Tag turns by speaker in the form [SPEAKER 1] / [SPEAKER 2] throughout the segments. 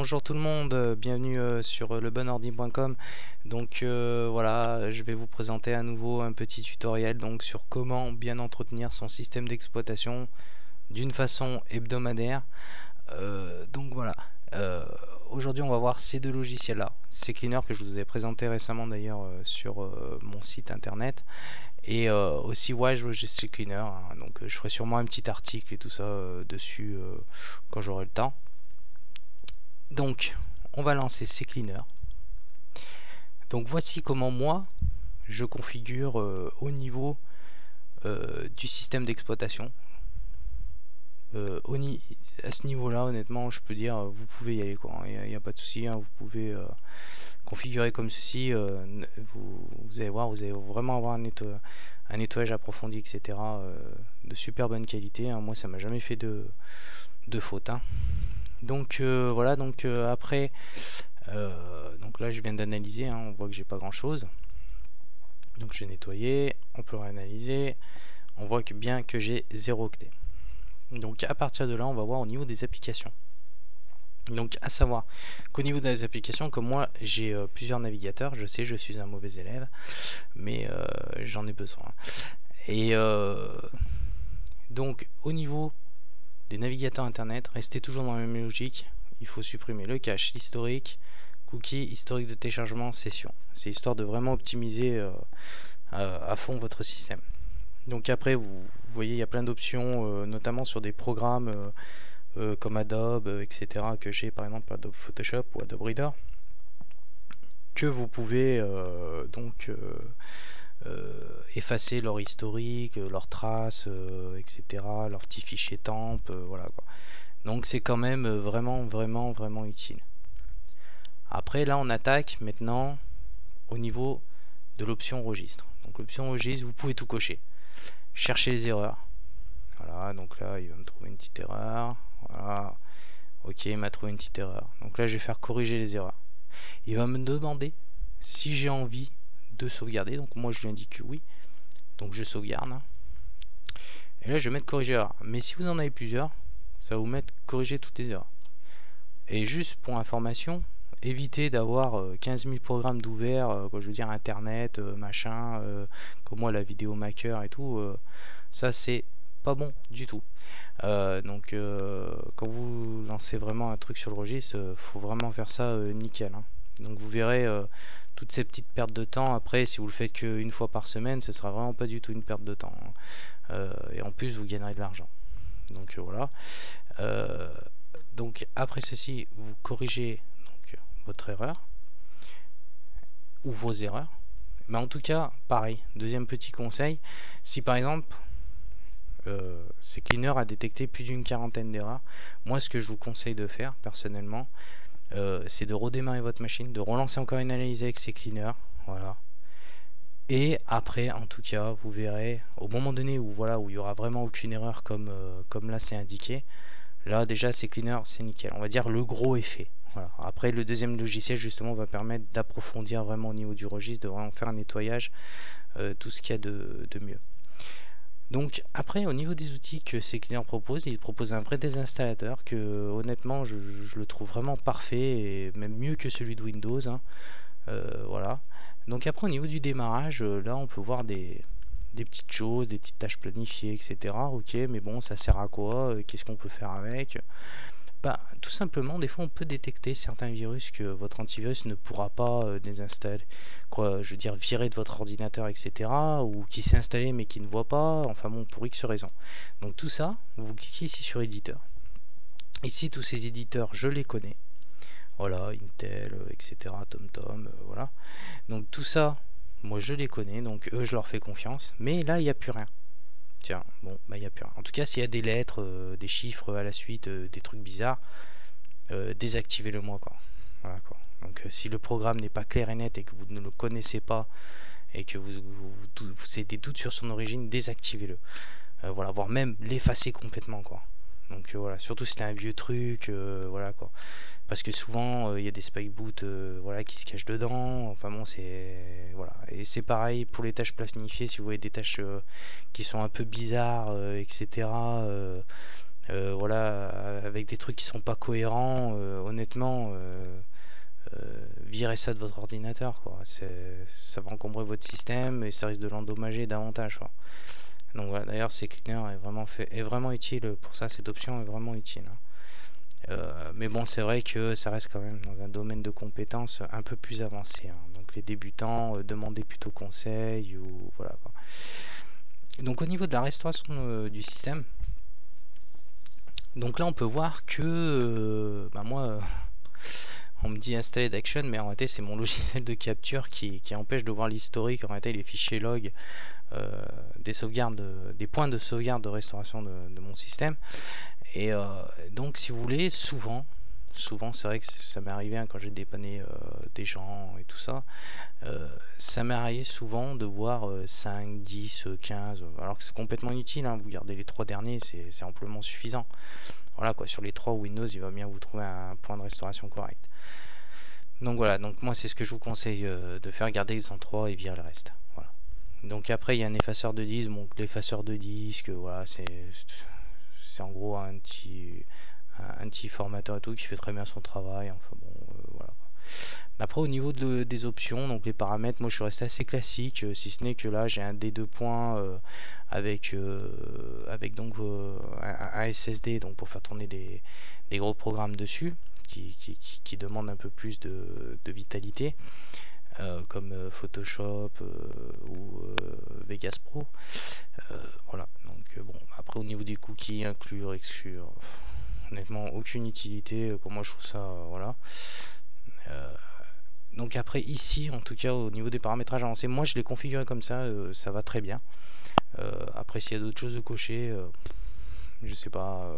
[SPEAKER 1] Bonjour tout le monde, bienvenue sur lebonordi.com. Donc voilà, je vais vous présenter à nouveau un petit tutoriel donc sur comment bien entretenir son système d'exploitation d'une façon hebdomadaire. Donc voilà, euh, aujourd'hui on va voir ces deux logiciels là, CCleaner que je vous ai présenté récemment d'ailleurs sur mon site internet, et aussi Wise Logistic Cleaner, hein. Donc je ferai sûrement un petit article et tout ça dessus quand j'aurai le temps. Donc, on va lancer CCleaner. Donc voici comment moi je configure au niveau du système d'exploitation. À ce niveau-là, honnêtement, je peux dire, vous pouvez y aller, quoi. Il n'y a pas de souci, hein. Vous pouvez configurer comme ceci. Vous allez voir, vous allez vraiment avoir un nettoyage approfondi, etc. De super bonne qualité, hein. Moi, ça m'a jamais fait de faute, hein. Donc voilà, donc après. Donc là je viens d'analyser, hein, on voit que j'ai pas grand chose. Donc j'ai nettoyé, on peut réanalyser, on voit que bien que j'ai 0 octet. Donc à partir de là on va voir au niveau des applications. Donc à savoir qu'au niveau des applications, comme moi j'ai plusieurs navigateurs, je sais je suis un mauvais élève, mais j'en ai besoin. Et donc au niveau des navigateurs internet, restez toujours dans la même logique, il faut supprimer le cache, l'historique, cookie, historique de téléchargement, session. C'est histoire de vraiment optimiser à fond votre système. Donc après, vous voyez, il y a plein d'options, notamment sur des programmes comme Adobe, etc., que j'ai par exemple Adobe Photoshop ou Adobe Reader, que vous pouvez effacer leur historique, leurs traces, etc., leurs petits fichiers temp, voilà quoi. Donc c'est quand même vraiment utile. Après là on attaque maintenant au niveau de l'option registre. Donc l'option registre, vous pouvez tout cocher. Chercher les erreurs. Voilà, donc là il va me trouver une petite erreur. Voilà. Ok, il m'a trouvé une petite erreur. Donc là je vais faire corriger les erreurs. Il va me demander si j'ai envie de sauvegarder. Donc moi je lui indique que oui. Donc je sauvegarde. Et là je vais mettre corriger erreur. Mais si vous en avez plusieurs, ça va vous mettre corriger toutes les erreurs. Et juste pour information, évitez d'avoir 15 000 programmes d'ouvert, je veux dire internet, machin, comme moi la vidéo maker et tout, ça c'est pas bon du tout. Quand vous lancez vraiment un truc sur le registre, faut vraiment faire ça nickel, hein. Donc vous verrez toutes ces petites pertes de temps. Après, si vous le faites qu'une fois par semaine, ce sera vraiment pas du tout une perte de temps, hein. Et en plus, vous gagnerez de l'argent. Donc voilà. Euh, donc après ceci, vous corrigez donc, votre erreur ou vos erreurs. Mais en tout cas, pareil, deuxième petit conseil, si par exemple CCleaner a détecté plus d'une quarantaine d'erreurs, moi ce que je vous conseille de faire personnellement, c'est de redémarrer votre machine, de relancer encore une analyse avec CCleaner, voilà. Et après, en tout cas, vous verrez, au moment donné où voilà, où il y aura vraiment aucune erreur comme là c'est indiqué, là déjà CCleaner c'est nickel, on va dire le gros est fait. Voilà. Après le deuxième logiciel justement va permettre d'approfondir vraiment au niveau du registre, de vraiment faire un nettoyage, tout ce qu'il y a de mieux. Donc après au niveau des outils que CCleaner propose, il propose un vrai désinstallateur que honnêtement je le trouve vraiment parfait et même mieux que celui de Windows, hein. Voilà. Donc après au niveau du démarrage, là on peut voir des petites choses, des petites tâches planifiées, etc. Ok, mais bon, ça sert à quoi? Qu'est-ce qu'on peut faire avec? Bah, tout simplement, des fois, on peut détecter certains virus que votre antivirus ne pourra pas désinstaller, quoi, je veux dire, virer de votre ordinateur, etc. Ou qui s'est installé mais qui ne voit pas, enfin bon, pour X raison. Donc tout ça, vous cliquez ici sur éditeur. Ici, tous ces éditeurs, je les connais. Voilà, Intel, etc., TomTom, voilà. Donc tout ça, moi je les connais, donc eux je leur fais confiance. Mais là, il n'y a plus rien. Tiens, bon, bah il n'y a plus rien. En tout cas, s'il y a des lettres, des chiffres à la suite, des trucs bizarres, désactivez-le moi, quoi. Voilà, quoi. Donc si le programme n'est pas clair et net et que vous ne le connaissez pas et que vous avez des doutes sur son origine, désactivez-le. Voilà, voire même l'effacer complètement, quoi. Donc voilà, surtout si c'est un vieux truc, voilà quoi. Parce que souvent il y a des spike boots voilà, qui se cachent dedans. Enfin bon, c'est voilà. Et c'est pareil pour les tâches planifiées. Si vous voyez des tâches qui sont un peu bizarres, etc. voilà, avec des trucs qui sont pas cohérents, honnêtement, virez ça de votre ordinateur, quoi. Ça va encombrer votre système et ça risque de l'endommager davantage, quoi. Donc voilà, d'ailleurs, CCleaner est vraiment utile pour ça. Cette option est vraiment utile, hein. Mais bon, c'est vrai que ça reste quand même dans un domaine de compétences un peu plus avancé, hein. Donc les débutants, demandez plutôt conseil ou voilà, quoi. Donc au niveau de la restauration du système, donc là on peut voir que bah moi on me dit installer d'Action, mais en réalité c'est mon logiciel de capture qui empêche de voir l'historique, en réalité les fichiers log des sauvegardes, des points de sauvegarde de restauration de mon système. Et donc si vous voulez, souvent c'est vrai que ça m'est arrivé, hein, quand j'ai dépanné des gens et tout ça, ça m'est arrivé souvent de voir 5, 10, 15, alors que c'est complètement inutile, hein, vous gardez les 3 derniers, c'est amplement suffisant. Voilà, quoi, sur les 3 Windows, il va bien vous trouver un point de restauration correct. Donc voilà, donc moi c'est ce que je vous conseille de faire, garder les 103 et virer le reste. Voilà. Donc après il y a un effaceur de disque, donc l'effaceur de disque, voilà, c'est en gros un petit formateur et tout qui fait très bien son travail. Enfin bon, voilà. Après au niveau des options, donc les paramètres, moi je suis resté assez classique, si ce n'est que là j'ai un D2 points avec donc un SSD, donc pour faire tourner des gros programmes dessus qui demandent un peu plus de vitalité, comme Photoshop ou Vegas Pro. Voilà, donc bon, après au niveau des cookies, inclure, exclure, honnêtement aucune utilité, pour moi je trouve ça, voilà. Donc après ici, en tout cas au niveau des paramétrages avancés, moi je l'ai configuré comme ça va très bien. Après s'il y a d'autres choses de cocher, je sais pas,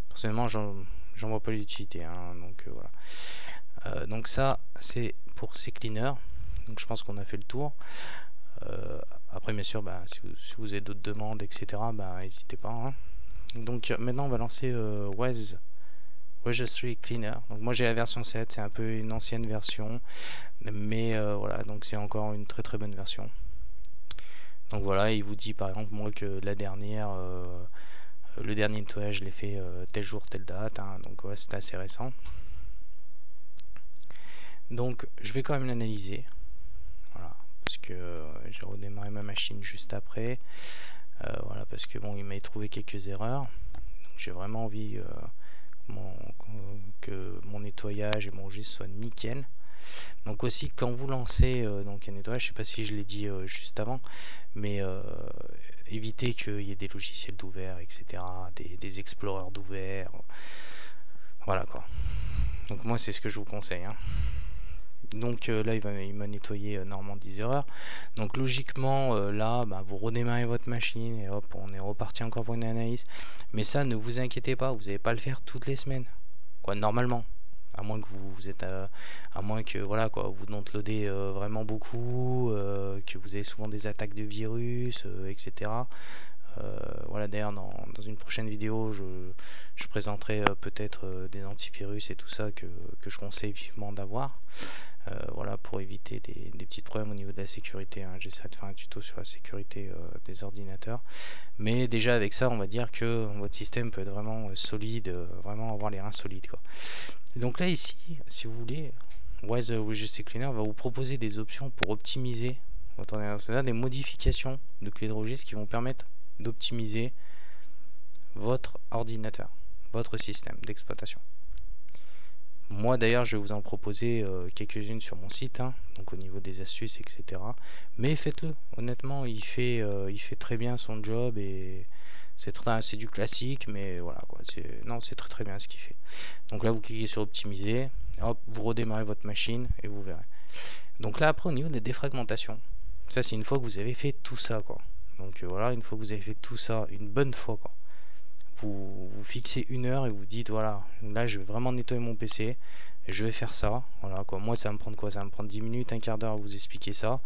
[SPEAKER 1] personnellement j'en vois pas l'utilité, hein, donc voilà. Donc ça c'est pour CCleaner, donc je pense qu'on a fait le tour. Après bien sûr, bah, si vous avez d'autres demandes, etc., bah, n'hésitez pas, hein. Donc maintenant on va lancer Registry Cleaner. Donc moi j'ai la version 7, c'est un peu une ancienne version, mais voilà, donc c'est encore une très très bonne version. Donc voilà, il vous dit par exemple moi que la dernière, le dernier nettoyage je l'ai fait tel jour, telle date, hein, donc ouais, c'est assez récent. Donc je vais quand même l'analyser, voilà, parce que j'ai redémarré ma machine juste après, voilà, parce que bon il m'a trouvé quelques erreurs, j'ai vraiment envie que mon nettoyage et mon registre soient nickel. Donc aussi quand vous lancez donc un nettoyage, je sais pas si je l'ai dit juste avant, mais évitez qu'il y ait des logiciels d'ouvert, etc., des explorers d'ouvert, voilà quoi. Donc moi c'est ce que je vous conseille, hein. Donc là il m'a nettoyé normalement 10 erreurs. Donc logiquement là bah, vous redémarrez votre machine et hop on est reparti encore pour une analyse. Mais ça ne vous inquiétez pas, vous n'allez pas le faire toutes les semaines, quoi, normalement. À moins que vous êtes à moins que voilà quoi, vous downloadez vraiment beaucoup, que vous avez souvent des attaques de virus, etc. Voilà, d'ailleurs dans une prochaine vidéo je présenterai peut-être des antivirus et tout ça que je conseille vivement d'avoir. Voilà, pour éviter des petits problèmes au niveau de la sécurité, hein. J'essaierai de faire un tuto sur la sécurité des ordinateurs. Mais déjà avec ça, on va dire que votre système peut être vraiment solide, vraiment avoir les reins solides, quoi. Et donc là ici, si vous voulez, Wise Registry Cleaner va vous proposer des options pour optimiser votre ordinateur. C'est-à-dire des modifications de clés de registre qui vont permettre d'optimiser votre ordinateur, votre système d'exploitation. Moi d'ailleurs je vais vous en proposer quelques-unes sur mon site, hein, donc au niveau des astuces, etc. Mais faites-le, honnêtement il fait très bien son job et c'est du classique, mais voilà quoi, c'est très très bien ce qu'il fait. Donc là vous cliquez sur optimiser, hop, vous redémarrez votre machine et vous verrez. Donc là après au niveau des défragmentations, ça c'est une fois que vous avez fait tout ça quoi. Donc voilà, une fois que vous avez fait tout ça une bonne fois quoi, vous fixez une heure et vous dites voilà, là je vais vraiment nettoyer mon PC, et je vais faire ça, voilà quoi. Moi ça va me prendre quoi, ça va me prendre 10 minutes, un quart d'heure à vous expliquer ça,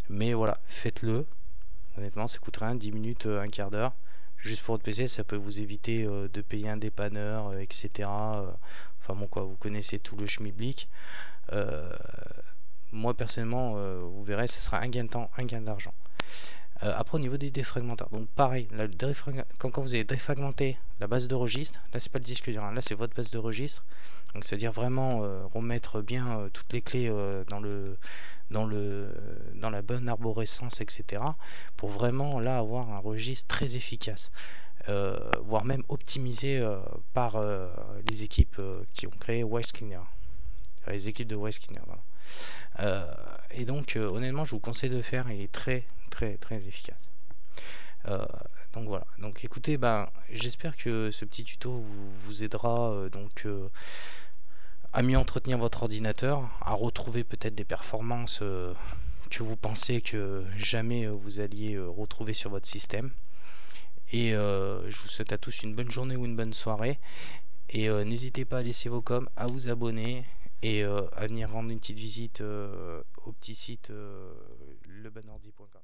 [SPEAKER 1] mais voilà, faites-le, honnêtement ça coûte rien, 10 minutes, un quart d'heure, juste pour votre PC, ça peut vous éviter de payer un dépanneur, etc. Enfin bon quoi, vous connaissez tout le schmilblick. Moi personnellement, vous verrez, ça sera un gain de temps, un gain d'argent. Après au niveau des défragmentaires, donc pareil, quand vous avez défragmenté la base de registre, là c'est pas le disque dur, hein, là c'est votre base de registre, donc c'est à dire vraiment remettre bien toutes les clés dans la bonne arborescence, etc. pour vraiment là avoir un registre très efficace, voire même optimisé par les équipes qui ont créé Wyskinner, les équipes de Wyskinner, voilà. Et donc honnêtement je vous conseille de le faire, il est très très très efficace. Euh, donc voilà, donc écoutez, j'espère que ce petit tuto vous aidera à mieux entretenir votre ordinateur, à retrouver peut-être des performances que vous pensez que jamais vous alliez retrouver sur votre système. Et je vous souhaite à tous une bonne journée ou une bonne soirée. Et n'hésitez pas à laisser vos coms, à vous abonner et à venir rendre une petite visite au petit site lebonhordi.com.